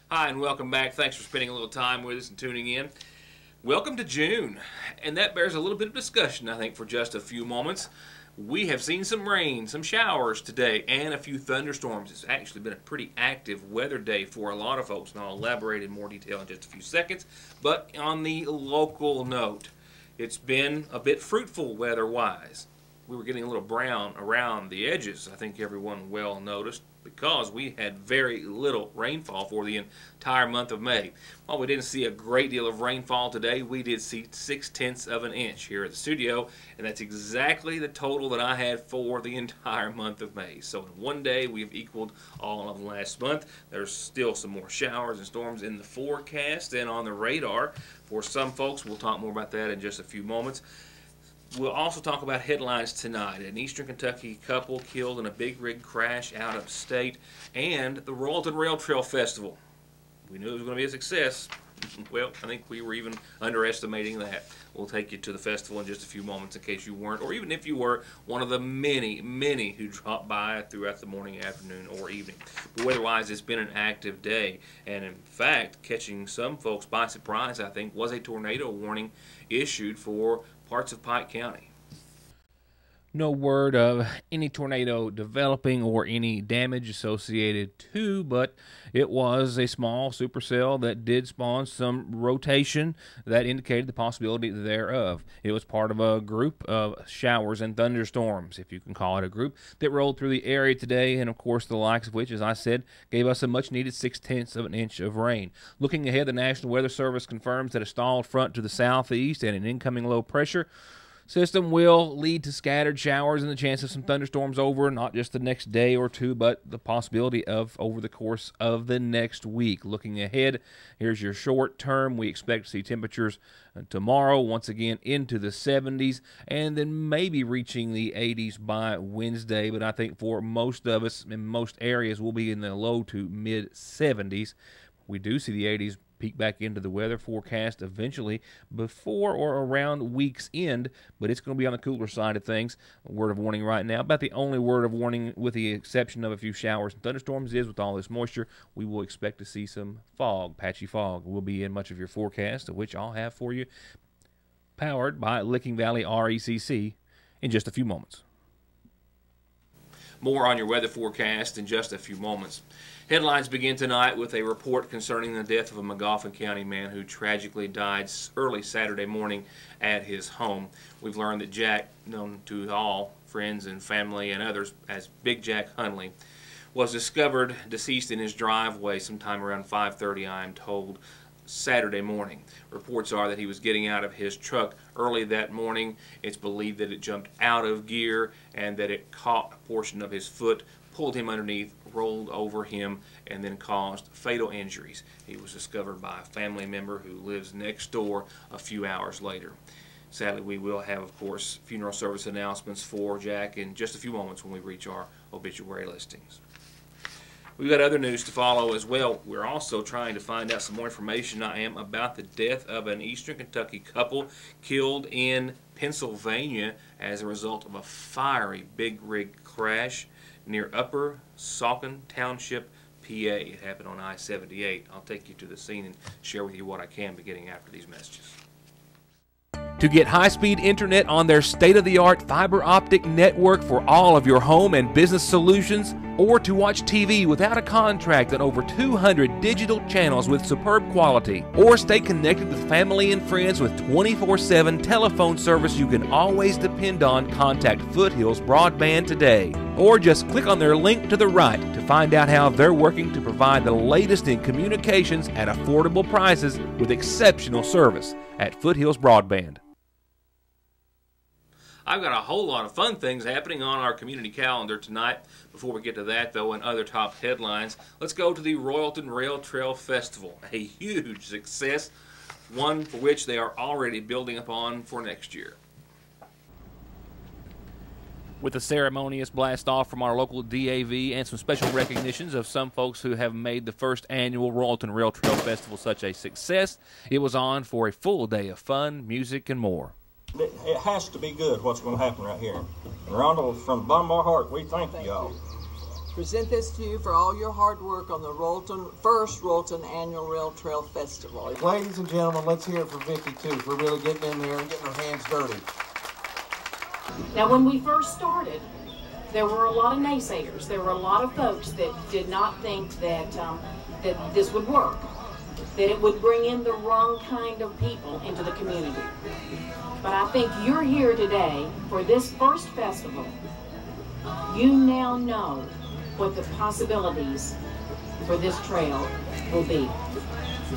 Hi, and welcome back. Thanks for spending a little time with us and tuning in. Welcome to June, and that bears a little bit of discussion, I think, for just a few moments. We have seen some rain, some showers today, and a few thunderstorms. It's actually been a pretty active weather day for a lot of folks, and I'll elaborate in more detail in just a few seconds. But on the local note, it's been a bit fruitful weather-wise. We were getting a little brown around the edges, I think everyone well noticed, because we had very little rainfall for the entire month of May. While we didn't see a great deal of rainfall today, we did see 0.6 of an inch here at the studio, and that's exactly the total that I had for the entire month of May. So in one day, we've equaled all of last month. There's still some more showers and storms in the forecast and on the radar for some folks. We'll talk more about that in just a few moments. We'll also talk about headlines tonight. An Eastern Kentucky couple killed in a big rig crash out of state, and the Royalton Rail Trail Festival. We knew it was going to be a success. Well, I think we were even underestimating that. We'll take you to the festival in just a few moments in case you weren't, or even if you were, one of the many, many who dropped by throughout the morning, afternoon, or evening. But weather-wise, it's been an active day, and in fact, catching some folks by surprise, I think, was a tornado warning issued for parts of Pike County. No word of any tornado developing or any damage associated to, but it was a small supercell that did spawn some rotation that indicated the possibility thereof. It was part of a group of showers and thunderstorms, if you can call it a group, that rolled through the area today, and of course the likes of which, as I said, gave us a much-needed 0.6 of an inch of rain. Looking ahead, the National Weather Service confirms that a stalled front to the southeast and an incoming low pressure system will lead to scattered showers and the chance of some thunderstorms over not just the next day or two, but the possibility of over the course of the next week. Looking ahead, here's your short term. We expect to see temperatures tomorrow once again into the 70s and then maybe reaching the 80s by Wednesday. But I think for most of us in most areas, we'll be in the low to mid 70s. We do see the 80s peek back into the weather forecast eventually before or around week's end, but it's going to be on the cooler side of things. A word of warning right now, about the only word of warning with the exception of a few showers and thunderstorms is with all this moisture, we will expect to see some fog. Patchy fog will be in much of your forecast, of which I'll have for you, powered by Licking Valley RECC in just a few moments. More on your weather forecast in just a few moments. Headlines begin tonight with a report concerning the death of a Magoffin County man who tragically died early Saturday morning at his home. We've learned that Jack, known to all friends and family and others as Big Jack Hunley, was discovered deceased in his driveway sometime around 5:30, I am told, Saturday morning. Reports are that he was getting out of his truck early that morning. It's believed that it jumped out of gear and that it caught a portion of his foot, pulled him underneath, rolled over him, and then caused fatal injuries. He was discovered by a family member who lives next door a few hours later. Sadly, we will have, of course, funeral service announcements for Jack in just a few moments when we reach our obituary listings. We've got other news to follow as well. We're also trying to find out some more information, about the death of an Eastern Kentucky couple killed in Pennsylvania as a result of a fiery big rig crash near Upper Saucon Township, PA. It happened on I-78. I'll take you to the scene and share with you what I can beginning after these messages. To get high-speed internet on their state-of-the-art fiber optic network for all of your home and business solutions, or to watch TV without a contract on over 200 digital channels with superb quality, or stay connected with family and friends with 24/7 telephone service you can always depend on, contact Foothills Broadband today. Or just click on their link to the right to find out how they're working to provide the latest in communications at affordable prices with exceptional service at Foothills Broadband. I've got a whole lot of fun things happening on our community calendar tonight. Before we get to that, though, and other top headlines, let's go to the Royalton Rail Trail Festival. A huge success, one for which they are already building upon for next year. With a ceremonious blast-off from our local DAV and some special recognitions of some folks who have made the first annual Royalton Rail Trail Festival such a success, it was on for a full day of fun, music, and more. It has to be good what's going to happen right here. And Rhonda, from the bottom of our heart, we thank y'all. present this to you for all your hard work on the first Royalton Annual Rail Trail Festival. Ladies and gentlemen, let's hear it for Vicki, too, for really getting in there and getting her hands dirty. Now, when we first started, there were a lot of naysayers. There were a lot of folks that did not think that, that this would work, that it would bring in the wrong kind of people into the community. But I think you're here today for this first festival. You now know what the possibilities for this trail will be.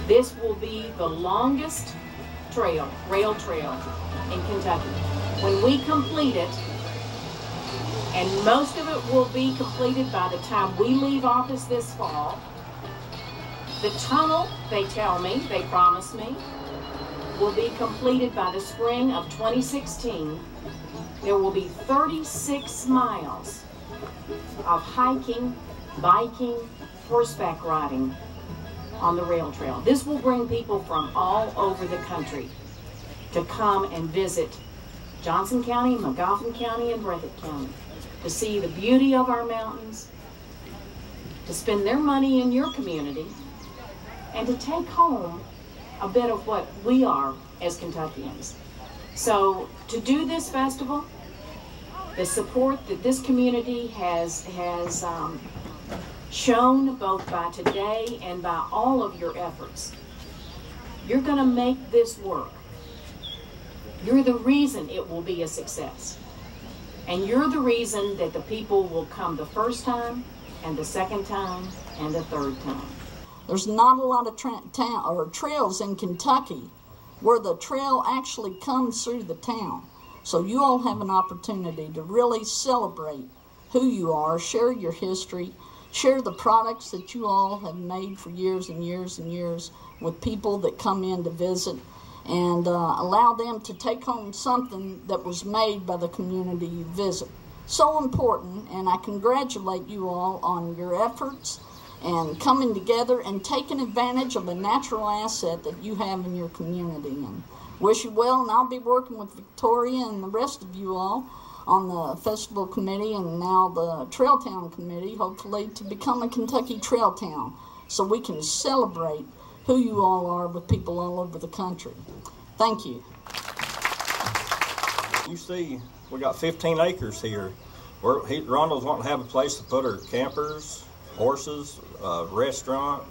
This will be the longest rail trail in Kentucky. When we complete it, and most of it will be completed by the time we leave office this fall, the tunnel, they tell me, they promise me, will be completed by the spring of 2016. There will be 36 miles of hiking, biking, horseback riding on the rail trail. This will bring people from all over the country to come and visit Johnson County, Magoffin County, and Breathitt County to see the beauty of our mountains, to spend their money in your community, and to take home a bit of what we are as Kentuckians. So to do this festival, the support that this community has shown both by today and by all of your efforts, you're going to make this work. You're the reason it will be a success. And you're the reason that the people will come the first time, and the second time, and the third time. There's not a lot of trails in Kentucky where the trail actually comes through the town. So you all have an opportunity to really celebrate who you are, share your history, share the products that you all have made for years and years and years with people that come in to visit, and allow them to take home something that was made by the community you visit. So important, and I congratulate you all on your efforts and coming together and taking advantage of a natural asset that you have in your community. And wish you well, and I'll be working with Victoria and the rest of you all on the festival committee and now the Trail Town committee, hopefully to become a Kentucky Trail Town so we can celebrate who you all are with people all over the country. Thank you. You see, we got 15 acres here. Rhonda's wanting to have a place to put her campers, horses, restaurant,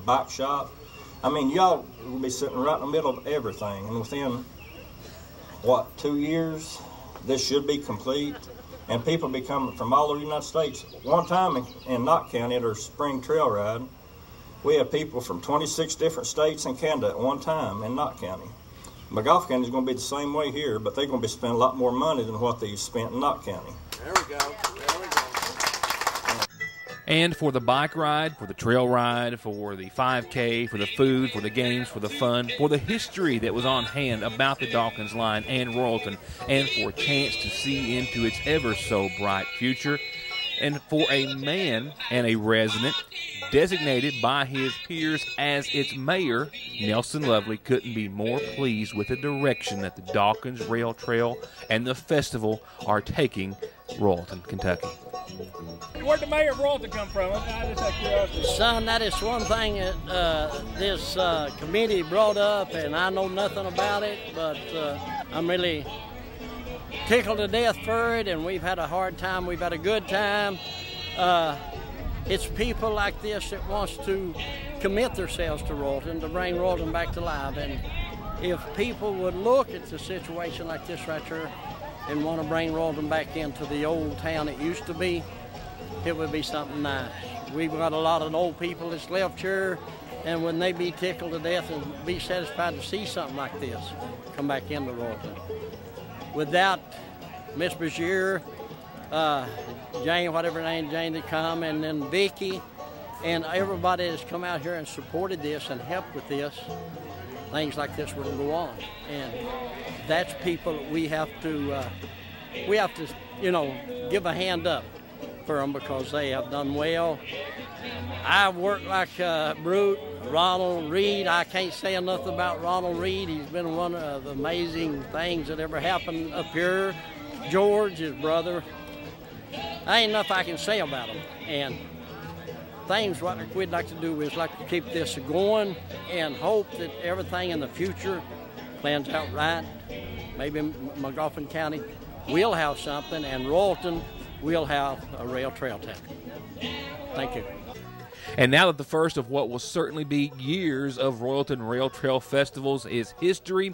bike shop. I mean, y'all will be sitting right in the middle of everything. And within, 2 years, this should be complete. And people be coming from all over the United States. One time in Knott County at our spring trail ride, we had people from 26 different states and Canada at one time in Knott County. Magoffin County is going to be the same way here, but they're going to be spending a lot more money than what they spent in Knott County. There we go. There we go. And for the bike ride, for the trail ride, for the 5K, for the food, for the games, for the fun, for the history that was on hand about the Dawkins Line and Royalton, and for a chance to see into its ever so bright future, and for a man and a resident designated by his peers as its mayor, Nelson Lovely couldn't be more pleased with the direction that the Dawkins Rail Trail and the festival are taking Royalton, Kentucky. Where'd the mayor of Royalton come from? I just have curiosity. Son, that is one thing that this committee brought up, and I know nothing about it, but I'm really tickled to death for it, and we've had a hard time. We've had a good time. It's people like this that wants to commit themselves to Royalton, to bring Royalton back to life. And if people would look at the situation like this right here and want to bring Royalton back into the old town it used to be, it would be something nice. We've got a lot of old people that's left here, and when they be tickled to death and be satisfied to see something like this come back into Royalton. Without Miss Bashir, Jane, whatever name, Jane to come, and then Vicki, and everybody that's come out here and supported this and helped with this, things like this wouldn't go on. And that's people that we have to, give a hand up for them because they have done well. I've worked like Brute, Ronald Reed. I can't say enough about Ronald Reed. He's been one of the amazing things that ever happened up here. George, his brother. ain't enough I can say about them. And things what we'd like to do is like to keep this going and hope that everything in the future plans out right. Maybe McGoffin County will have something, and Royalton will have a rail trail town. Thank you. And now that the first of what will certainly be years of Royalton Rail Trail Festivals is history,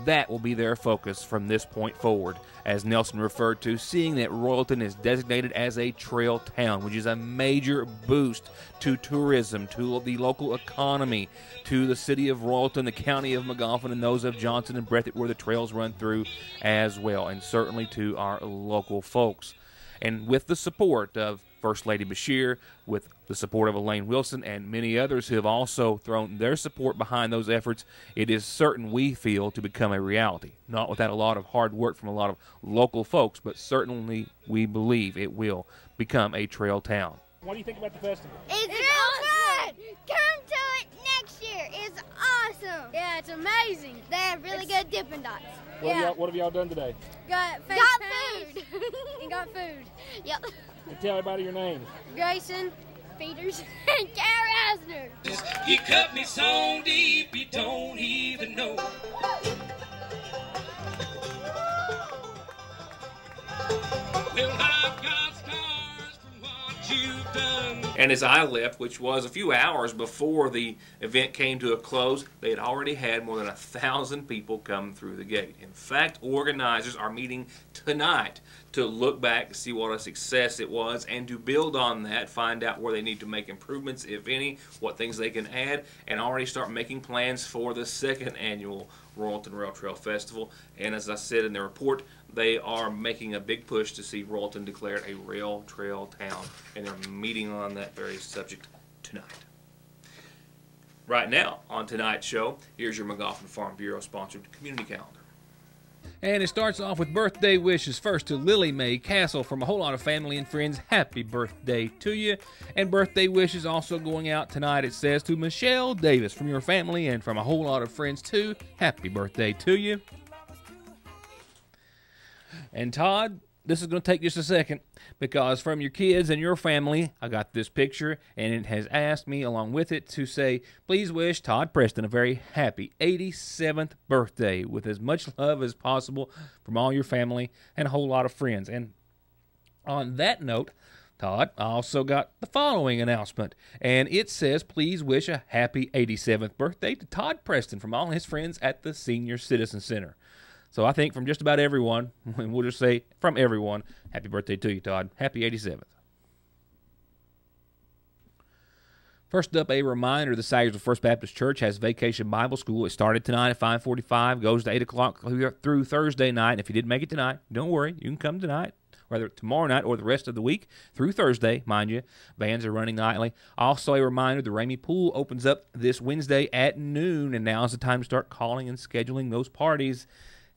that will be their focus from this point forward. As Nelson referred to, seeing that Royalton is designated as a trail town, which is a major boost to tourism, to the local economy, to the city of Royalton, the county of McGoffin, and those of Johnson and Breathitt where the trails run through as well, and certainly to our local folks. And with the support of First Lady Beshear, with the support of Elaine Wilson and many others who have also thrown their support behind those efforts, it is certain, we feel, to become a reality. Not without a lot of hard work from a lot of local folks, but certainly we believe it will become a trail town. What do you think about the festival? It's real fun! Come to it next year. It's awesome. Yeah, it's amazing. They have really good Dippin' Dots. What have y'all done today? Got food. And got food. Yep. And tell everybody your names. Grayson, Peters, and Gary Asner. You cut me so deep you don't even know. Well, I've got scars from what you've done. And as I left, which was a few hours before the event came to a close, they had already had more than 1,000 people come through the gate. In fact, organizers are meeting tonight to look back, see what a success it was, and to build on that, find out where they need to make improvements, if any, what things they can add, and already start making plans for the second annual Royalton Rail Trail Festival. And as I said in the report, they are making a big push to see Royalton declared a rail trail town, and they're meeting on that very subject tonight. Right now, on tonight's show, here's your McGoffin Farm Bureau-sponsored community calendar. And it starts off with birthday wishes. First to Lily Mae Castle from a whole lot of family and friends. Happy birthday to you. And birthday wishes also going out tonight, it says, to Michelle Davis from your family and from a whole lot of friends too. Happy birthday to you. And Todd, this is going to take just a second, because from your kids and your family, I got this picture, and it has asked me along with it to say, please wish Todd Preston a very happy 87th birthday with as much love as possible from all your family and a whole lot of friends. And on that note, Todd, I also got the following announcement, and it says, please wish a happy 87th birthday to Todd Preston from all his friends at the Senior Citizen Center. So I think from just about everyone, and we'll just say from everyone, happy birthday to you, Todd. Happy 87th. First up, a reminder, the Sagersville First Baptist Church has Vacation Bible School. It started tonight at 5:45, goes to 8 o'clock through Thursday night. And if you didn't make it tonight, don't worry, you can come tonight, whether tomorrow night or the rest of the week through Thursday, mind you. Vans are running nightly. Also a reminder, the Ramey Pool opens up this Wednesday at noon, and now's the time to start calling and scheduling those parties.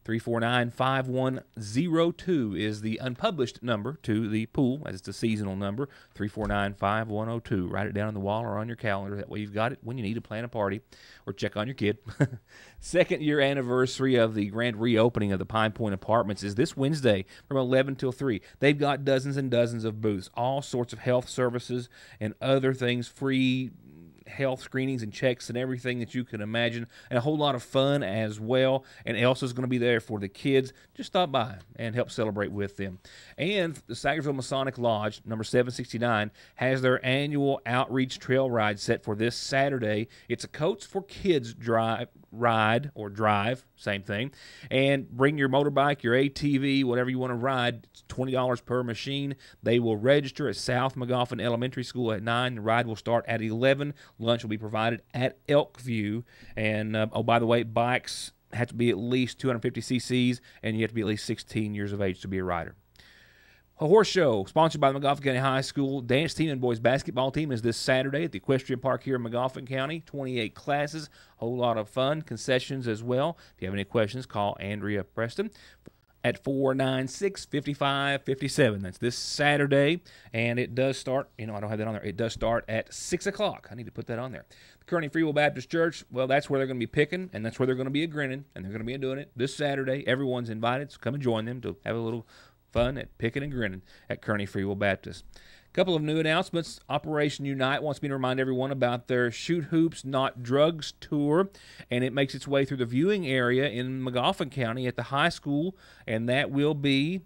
349-5102 is the unpublished number to the pool, as it's a seasonal number. 349-5102. Write it down on the wall or on your calendar. That way you've got it when you need to plan a party or check on your kid. Second year anniversary of the grand reopening of the Pine Point Apartments is this Wednesday from 11 till 3. They've got dozens and dozens of booths, all sorts of health services and other things, free health screenings and checks and everything that you can imagine, and a whole lot of fun as well. And Elsa's going to be there for the kids. Just stop by and help celebrate with them. And the Sagersville Masonic Lodge, number 769, has their annual outreach trail ride set for this Saturday. It's a Coats for Kids ride, same thing. And bring your motorbike, your ATV, whatever you want to ride. It's $20 per machine. They will register at South McGoffin Elementary School at 9. The ride will start at 11. Lunch will be provided at Elkview. And, oh, by the way, bikes have to be at least 250 cc's, and you have to be at least 16 years of age to be a rider. A horse show sponsored by the McGoffin County High School. Dance team and boys basketball team is this Saturday at the Equestrian Park here in McGoffin County. 28 classes, a whole lot of fun, concessions as well. If you have any questions, call Andrea Preston at 496-5557. That's this Saturday, and it does start, I don't have that on there. It does start at 6 o'clock. I need to put that on there. The Kearney Free Will Baptist Church, well, that's where they're going to be picking, and that's where they're going to be a grinning, and they're going to be doing it this Saturday. Everyone's invited, so come and join them to have a little fun at Pickin' and Grinning at Kearney Free Will Baptist. Couple of new announcements. Operation Unite wants me to remind everyone about their Shoot Hoops Not Drugs tour, and it makes its way through the viewing area in McGoffin County at the high school, and that will be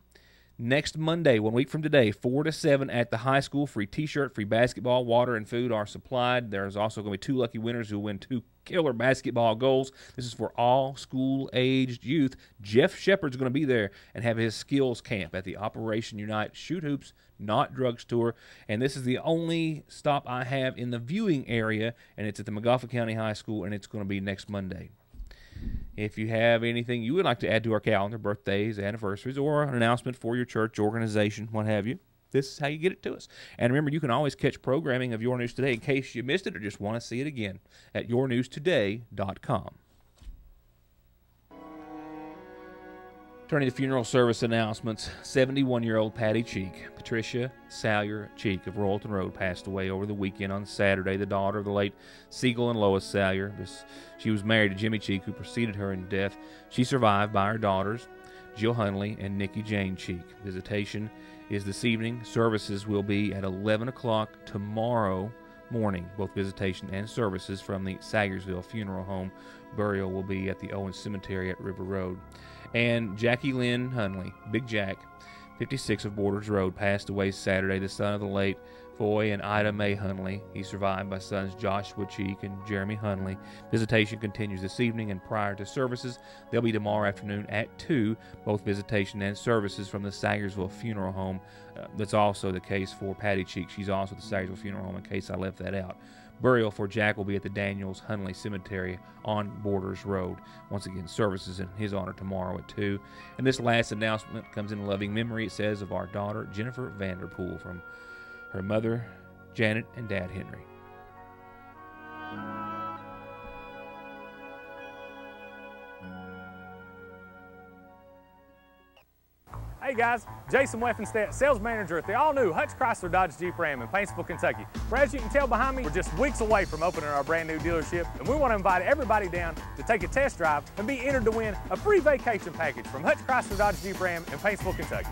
next Monday, 1 week from today, 4 to 7 at the high school. Free t-shirt, free basketball, water, and food are supplied. There's also going to be 2 lucky winners who win 2 killer basketball goals. This is for all school-aged youth. Jeff Shepard's going to be there and have his skills camp at the Operation Unite Shoot Hoops Not Drugs tour. And this is the only stop I have in the viewing area, and it's at the McGoffin County High School, and it's going to be next Monday. If you have anything you would like to add to our calendar, birthdays, anniversaries, or an announcement for your church, organization, what have you, this is how you get it to us. And remember, you can always catch programming of Your News Today in case you missed it or just want to see it again at yournewstoday.com. Turning to funeral service announcements, 71-year-old Patty Cheek, Patricia Salyer Cheek of Royalton Road, passed away over the weekend on Saturday, the daughter of the late Siegel and Lois Salyer. She was married to Jimmy Cheek, who preceded her in death. She survived by her daughters, Jill Hunley and Nikki Jane Cheek. Visitation is this evening. Services will be at 11 o'clock tomorrow morning, both visitation and services from the Sagersville Funeral Home. Burial will be at the Owens Cemetery at River Road. And Jackie Lynn Hunley, Big Jack, 56 of Borders Road, passed away Saturday, the son of the late Foy and Ida Mae Hunley. He's survived by sons Joshua Cheek and Jeremy Hunley. Visitation continues this evening, and prior to services, they'll be tomorrow afternoon at 2, both visitation and services from the Sagersville Funeral Home. That's also the case for Patty Cheek. She's also at the Sagersville Funeral Home, in case I left that out. Burial for Jack will be at the Daniels Hunley Cemetery on Borders Road. Once again, services in his honor tomorrow at 2. And this last announcement comes in loving memory, it says, of our daughter, Jennifer Vanderpool, from her mother, Janet, and dad, Henry. Hey guys, Jason Weffenstedt, sales manager at the all-new Hutch Chrysler Dodge Jeep Ram in Paintsville, Kentucky. Where, as you can tell behind me, we're just weeks away from opening our brand new dealership, and we want to invite everybody down to take a test drive and be entered to win a free vacation package from Hutch Chrysler Dodge Jeep Ram in Paintsville, Kentucky.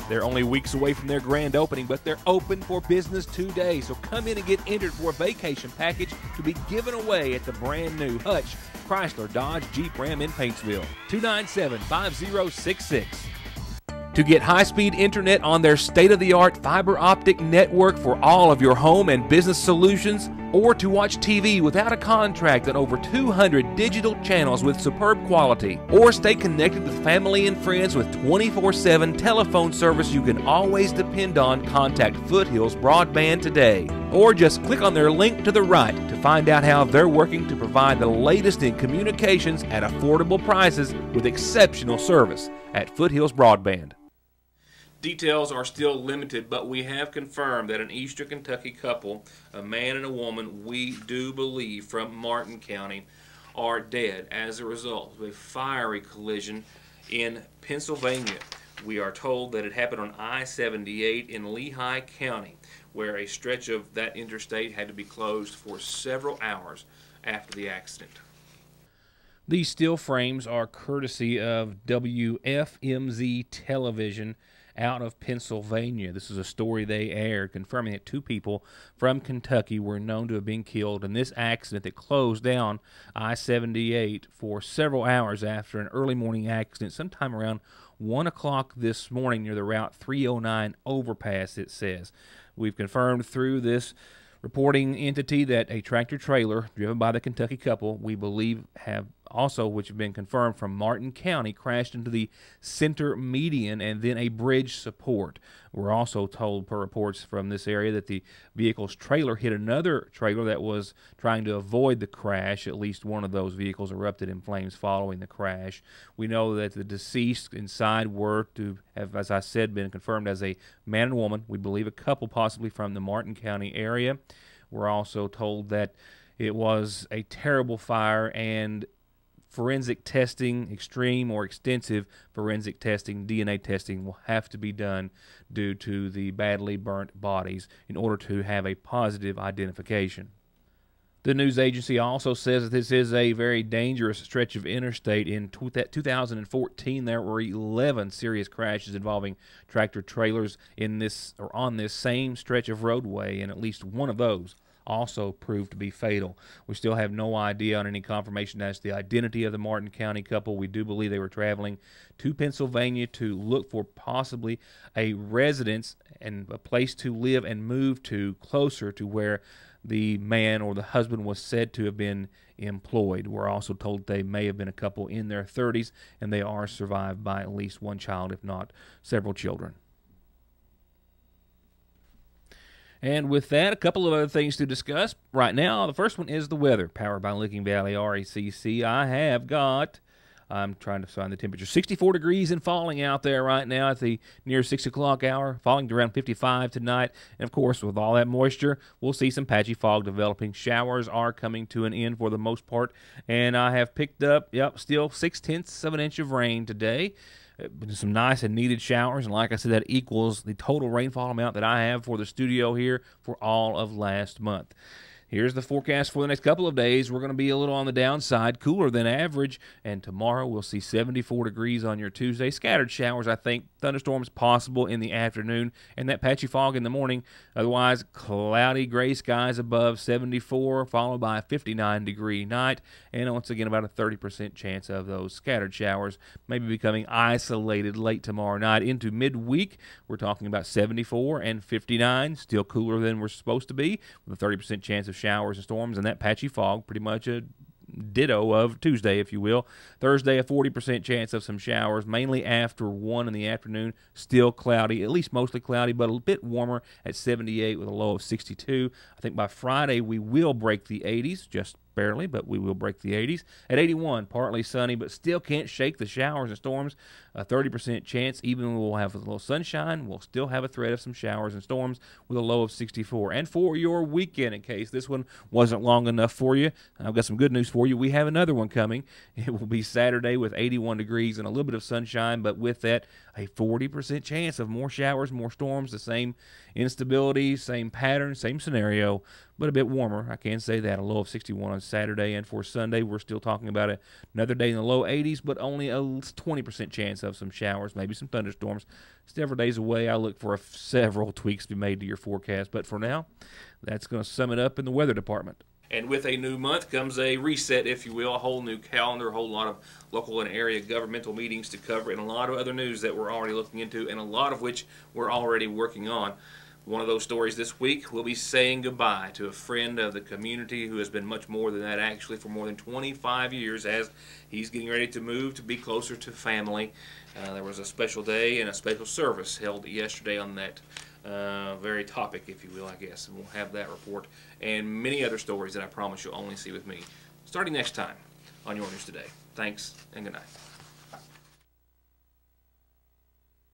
They're only weeks away from their grand opening, but they're open for business today. So come in and get entered for a vacation package to be given away at the brand new Hutch Chrysler Dodge Jeep Ram in Paintsville. 297-5066. To get high-speed internet on their state-of-the-art fiber optic network for all of your home and business solutions, or to watch TV without a contract on over 200 digital channels with superb quality, or stay connected with family and friends with 24/7 telephone service you can always depend on, contact Foothills Broadband today. Or just click on their link to the right to find out how they're working to provide the latest in communications at affordable prices with exceptional service at Foothills Broadband. Details are still limited, but we have confirmed that an Eastern Kentucky couple, a man and a woman, we do believe from Martin County, are dead as a result of a fiery collision in Pennsylvania. We are told that it happened on I-78 in Lehigh County, where a stretch of that interstate had to be closed for several hours after the accident. These still frames are courtesy of WFMZ Television out of Pennsylvania. This is a story they aired confirming that 2 people from Kentucky were known to have been killed in this accident that closed down I-78 for several hours after an early morning accident sometime around 1 o'clock this morning near the Route 309 overpass, it says. We've confirmed through this reporting entity that a tractor trailer driven by the Kentucky couple, we believe have also, which have been confirmed from Martin County, crashed into the center median and then a bridge support. We're also told, per reports from this area, that the vehicle's trailer hit another trailer that was trying to avoid the crash. At least one of those vehicles erupted in flames following the crash. We know that the deceased inside were to have, as I said, been confirmed as a man and woman. We believe a couple possibly from the Martin County area. We're also told that it was a terrible fire, and forensic testing, extreme or extensive forensic testing, DNA testing, will have to be done due to the badly burnt bodies in order to have a positive identification. The news agency also says that this is a very dangerous stretch of interstate. In 2014, there were 11 serious crashes involving tractor trailers in this or on this same stretch of roadway, and at least one of those also proved to be fatal. We still have no idea on any confirmation as to the identity of the Martin County couple. We do believe they were traveling to Pennsylvania to look for possibly a residence and a place to live and move to closer to where the man or the husband was said to have been employed. We're also told they may have been a couple in their 30s, and they are survived by at least one child, if not several children. And with that, a couple of other things to discuss right now. The first one is the weather, powered by Licking Valley RACC. I'm trying to find the temperature. 64 degrees and falling out there right now at the near 6 o'clock hour, falling to around 55 tonight. And, of course, with all that moisture, we'll see some patchy fog developing. Showers are coming to an end for the most part. And I have picked up, still 0.6 of an inch of rain today. Some nice and needed showers, and like I said, that equals the total rainfall amount that I have for the studio here for all of last month. Here's the forecast for the next couple of days. We're going to be a little on the downside, cooler than average, and tomorrow we'll see 74 degrees on your Tuesday. Scattered showers, I think. Thunderstorms possible in the afternoon, and that patchy fog in the morning. Otherwise, cloudy gray skies above 74, followed by a 59-degree night, and once again about a 30% chance of those scattered showers maybe becoming isolated late tomorrow night. Into midweek, we're talking about 74 and 59, still cooler than we're supposed to be, with a 30% chance of showers and storms, and that patchy fog pretty much a ditto of Tuesday, if you will. Thursday, a 40% chance of some showers, mainly after 1 in the afternoon. Still cloudy, at least mostly cloudy, but a bit warmer at 78 with a low of 62. I think by Friday we will break the 80s, just barely, but we will break the 80s. At 81, partly sunny, but still can't shake the showers and storms. A 30% chance, even when we'll have a little sunshine, we'll still have a threat of some showers and storms with a low of 64. And for your weekend, in case this one wasn't long enough for you, I've got some good news for you. We have another one coming. It will be Saturday with 81 degrees and a little bit of sunshine, but with that, a 40% chance of more showers, more storms, the same instability, same pattern, same scenario, but a bit warmer. I can say that. A low of 61 on Saturday, and for Sunday, we're still talking about another day in the low 80s, but only a 20% chance of some showers, maybe some thunderstorms. Several days away, I look for several tweaks to be made to your forecast, but for now, that's going to sum it up in the weather department. And with a new month comes a reset, if you will, a whole new calendar, a whole lot of local and area governmental meetings to cover, and a lot of other news that we're already looking into, and a lot of which we're already working on. One of those stories this week, we'll be saying goodbye to a friend of the community who has been much more than that, actually, for more than 25 years, as he's getting ready to move to be closer to family. There was a special day and a special service held yesterday on that very topic, if you will, I guess, and we'll have that report and many other stories that I promise you'll only see with me starting next time on Your News Today. Thanks and good night.